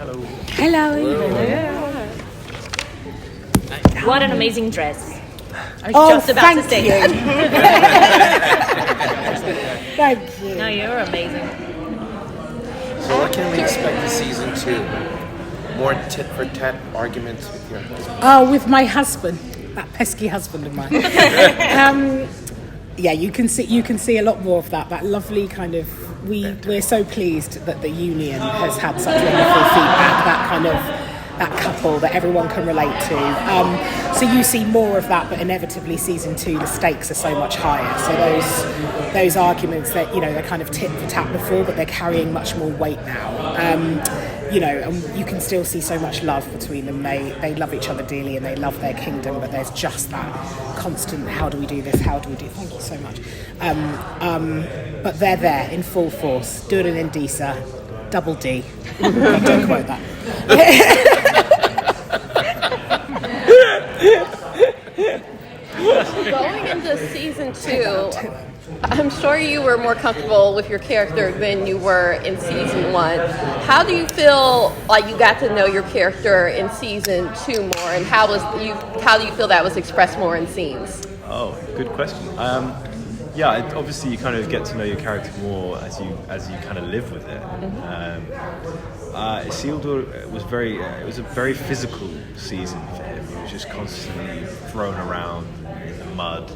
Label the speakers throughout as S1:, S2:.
S1: Hello.
S2: What an amazing dress. I was
S3: Oh,
S2: just about to
S3: thank
S2: say
S3: you.
S2: that.
S3: Thank you.
S2: No, you're amazing.
S4: So what can we expect in season 2? More tit-for-tat arguments with your husband?
S3: Oh, with my husband, that pesky husband of mine. Yeah, you can see a lot more of that. That lovely kind of we're so pleased that the union has had such wonderful feedback. That kind of that couple that everyone can relate to. So you see more of that, but inevitably season 2 the stakes are so much higher. So those arguments that they're kind of tit for tat before, but they're carrying much more weight now. And you can still see so much love between them. They love each other dearly and they love their kingdom, but there's just that constant, how do we do this, how do we do it? Thank you so much. But they're there in full force, doing it in Disa, double D. Don't quote that.
S5: Going into season 2, I'm sure you were more comfortable with your character than you were in season 1. How do you feel like you got to know your character in season 2 more, and how do you feel that was expressed more in scenes?
S1: Oh, good question. Obviously you kind of get to know your character more as you kind of live with it. Isildur was it was a very physical season for him. He was just constantly thrown around in the mud,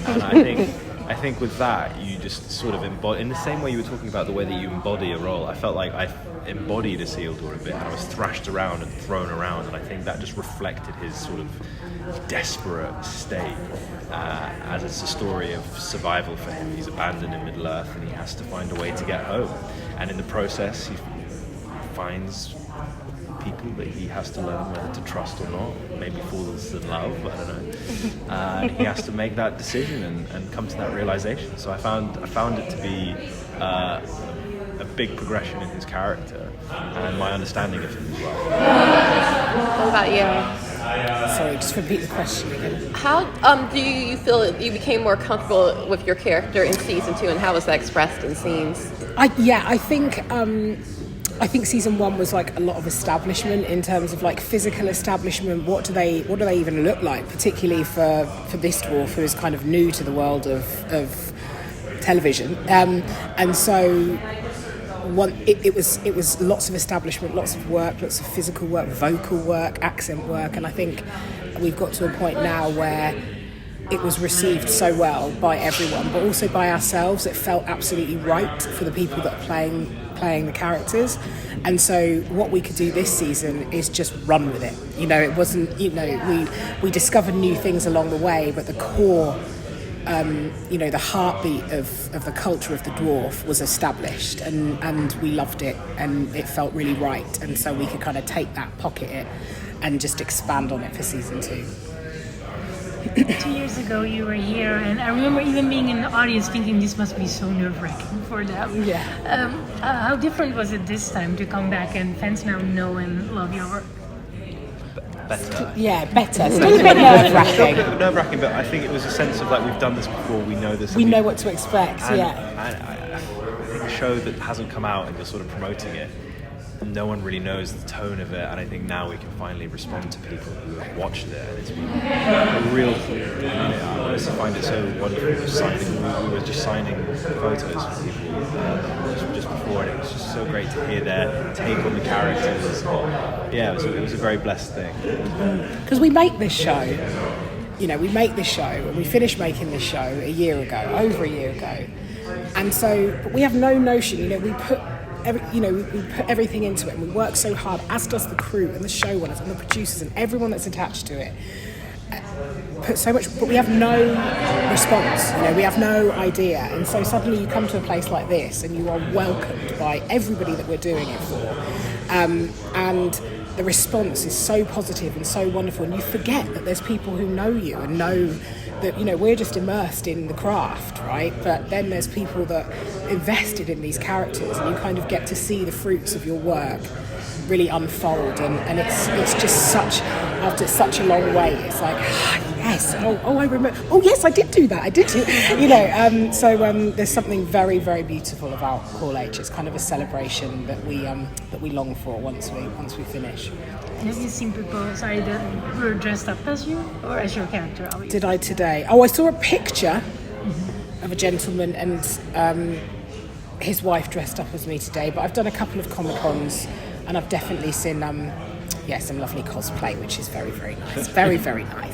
S1: and I think with that you just sort of embody, in the same way you were talking about the way that you embody a role. I felt like I embodied Isildur a bit, and I was thrashed around and thrown around, and I think that just reflected his sort of desperate state, as it's a story of survival for him. He's abandoned in Middle-earth and he has to find a way to get home, and in the process he finds people that he has to learn whether to trust or not, maybe falls in love, I don't know, and he has to make that decision and come to that realization. So I found it to be a big progression in his character and my understanding of him as well.
S5: What about you?
S3: Sorry, just repeat the question again.
S5: How do you feel that you became more comfortable with your character in season 2, and how was that expressed in scenes?
S3: I think season 1 was like a lot of establishment in terms of like physical establishment. What do they even look like, particularly for this dwarf who is kind of new to the world of television, and so. It was lots of establishment, lots of work, lots of physical work, vocal work, accent work, and I think we've got to a point now where it was received so well by everyone, but also by ourselves. It felt absolutely right for the people that are playing the characters, and so what we could do this season is just run with it. It wasn't. We discovered new things along the way, but the core. The heartbeat of the culture of the dwarf was established, and we loved it, and it felt really right, and so we could kind of take that, pocket it, and just expand on it for season 2.
S6: 2 years ago you were here, and I remember even being in the audience thinking this must be so nerve-wracking for them.
S3: Yeah.
S6: How different was it this time to come back and fans now know and love your work?
S1: Better.
S3: Yeah, better. Still a bit nerve-wracking.
S1: Nerve-wracking, but I think it was a sense of like, we've done this before, we know this.
S3: We know what to expect,
S1: and
S3: yeah.
S1: I think a show that hasn't come out and you're sort of promoting it, no one really knows the tone of it, and I think now we can finally respond to people who have watched it, and it's been a real. I honestly find it so wonderful. We were just signing photos for people just before, and it was just so great to hear their take on the characters. Yeah, it was a very blessed thing.
S3: Because we make this show, and we finished making this show over a year ago, and so but we have no notion. We put everything into it, and we work so hard, as does the crew and the showrunners and the producers and everyone that's attached to it. Put so much, but we have no response. We have no idea, and so suddenly you come to a place like this, and you are welcomed by everybody that we're doing it for, and the response is so positive and so wonderful, and you forget that there's people who know you and know that we're just immersed in the craft, right? But then there's people that invested in these characters, and you kind of get to see the fruits of your work really unfold, and it's just such, after such a long wait, it's like, yes, oh I remember, oh yes, I did do that, so there's something very, very beautiful about Hall H. It's kind of a celebration that we long for once we finish.
S6: Have you seen people, that were dressed up as you or as your character?
S3: Did I today? Oh, I saw a picture of a gentleman and his wife dressed up as me today, but I've done a couple of Comic-Cons and I've definitely seen some lovely cosplay, which is very, very nice. Very, very nice.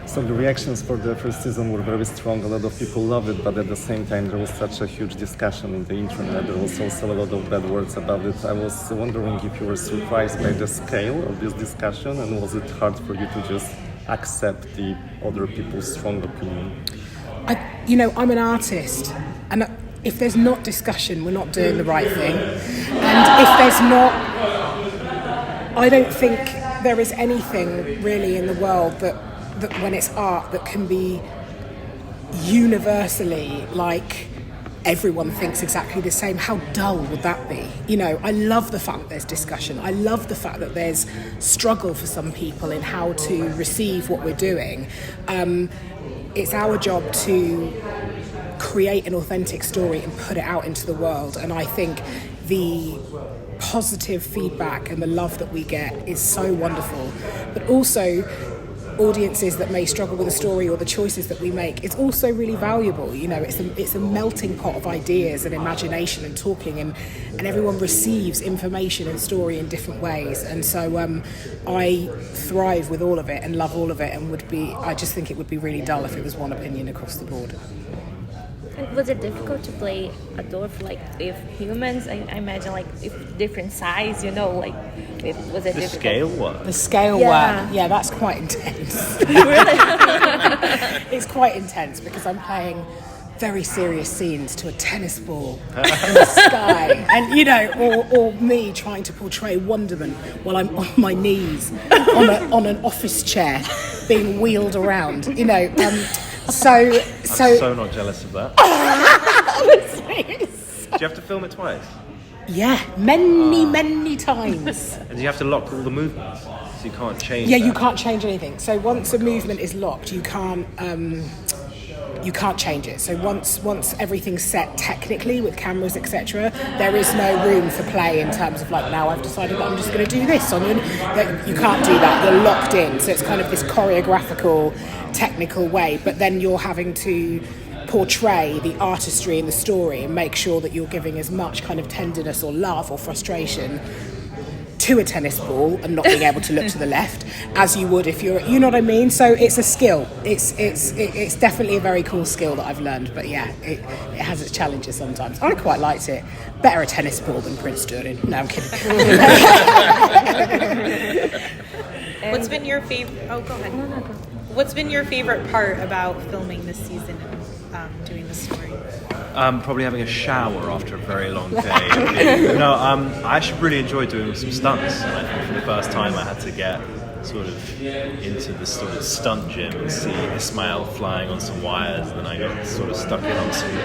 S7: So the reactions for the first season were very strong. A lot of people loved it, but at the same time there was such a huge discussion on the internet. There was also a lot of bad words about it. I was wondering if you were surprised by the scale of this discussion, and was it hard for you to just accept the other people's strong opinion?
S3: I'm an artist, and if there's not discussion, we're not doing the right thing. And if there's not, I don't think there is anything really in the world that when it's art that can be universally like everyone thinks exactly the same. How dull would that be? I love the fact that there's discussion. I love the fact that there's struggle for some people in how to receive what we're doing. It's our job to create an authentic story and put it out into the world, and I think the positive feedback and the love that we get is so wonderful. But also audiences that may struggle with a story or the choices that we make, it's also really valuable. It's a melting pot of ideas and imagination and talking, and everyone receives information and story in different ways, and so I thrive with all of it and love all of it, and I just think it would be really dull if it was one opinion across the board.
S2: Was it difficult to play a dwarf with humans? I imagine if different size, was it
S1: The
S2: difficult?
S1: scale work.
S3: The scale work, yeah, that's quite intense. It's quite intense because I'm playing very serious scenes to a tennis ball in the sky, and or me trying to portray wonderment while I'm on my knees on an office chair being wheeled around. I'm
S1: so not jealous of that. Do you have to film it twice?
S3: Yeah, many times.
S1: And do you have to lock all the movements? So you can't change
S3: Yeah,
S1: that?
S3: you can't change anything. So once a movement is locked, you can't change it. So once everything's set technically with cameras, etc., there is no room for play in terms of now I've decided that I'm just going to do this. You can't do that. You're locked in. So it's kind of this choreographical, technical way, but then you're having to portray the artistry in the story and make sure that you're giving as much kind of tenderness or love or frustration to a tennis ball and not being able to look to the left as you would if you're, you know what I mean? So it's a skill. It's definitely a very cool skill that I've learned, but yeah, it has its challenges sometimes. I quite liked it. Better a tennis ball than Prince Durin. No, I'm kidding.
S8: What's been your favorite? Oh, go ahead.
S2: No, go.
S8: What's been your favorite part about filming this season and doing the story?
S1: Probably having a shower after a very long day. I actually really enjoyed doing some stunts. And I think for the first time I had to get sort of into the sort of stunt gym and see Ismail flying on some wires, and then I got sort of stuck in on some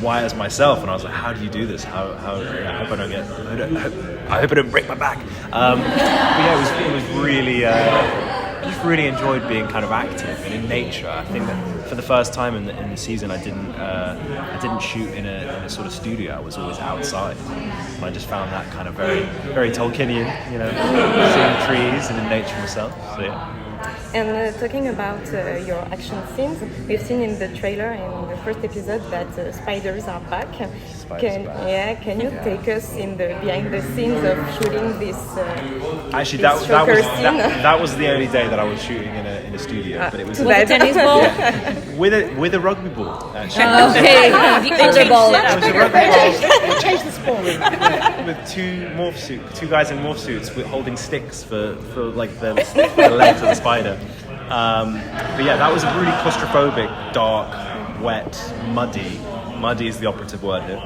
S1: wires myself, and I was like, how do you do this? I hope I don't break my back. But yeah, it was really I just really enjoyed being kind of active and in nature. I think that for the first time in the season, I didn't shoot in a sort of studio. I was always outside, and I just found that kind of very, very Tolkienian, seeing trees and in nature myself. So yeah.
S9: And talking about your action scenes, we've seen in the trailer in the first episode that spiders are back. Can you take us in the behind the scenes of shooting this?
S1: Actually,
S9: this
S1: that was the only day that I was shooting in a studio, but it was
S2: With a tennis ball?
S1: with a rugby ball. Actually.
S2: Okay, the other ball.
S1: It was a rugby ball.
S3: Change the sport.
S1: With two guys in morph suits holding sticks for like the legs of the spider. But yeah, that was a really claustrophobic, dark, wet, muddy. Muddy is the operative word here.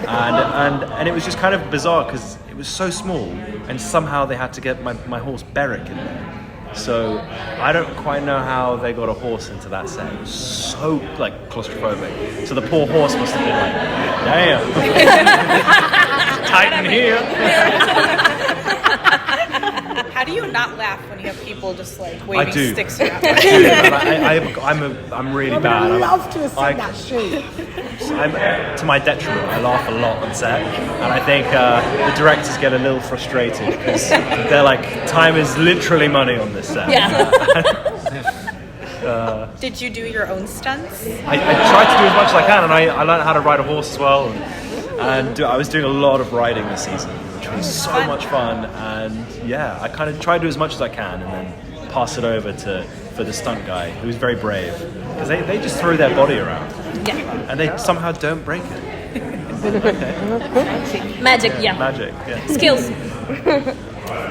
S1: And it was just kind of bizarre because it was so small, and somehow they had to get my horse Beric in there. So I don't quite know how they got a horse into that set. It was so claustrophobic. So the poor horse must have been like, damn, tight in here.
S8: not laugh when you have people just like
S1: I
S8: waving
S1: do.
S8: sticks around.
S1: I do. And I'm really bad.
S3: I'd love to have seen
S1: I-
S3: that shoot.
S1: To my detriment, I laugh a lot on set, and I think the directors get a little frustrated because they're like, time is literally money on this set.
S2: Yeah.
S8: Did you do your own stunts?
S1: I try to do as much as I can, and I learned how to ride a horse as well, and I was doing a lot of riding this season, which was so much fun, and yeah, I kind of try to do as much as I can, and then pass it over for the stunt guy, who was very brave, because they just throw their body around, and they somehow don't break it.
S2: Magic, yeah.
S1: Magic, yeah.
S2: Skills.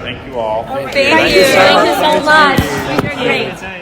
S1: Thank you all.
S2: Thank you so much. Great.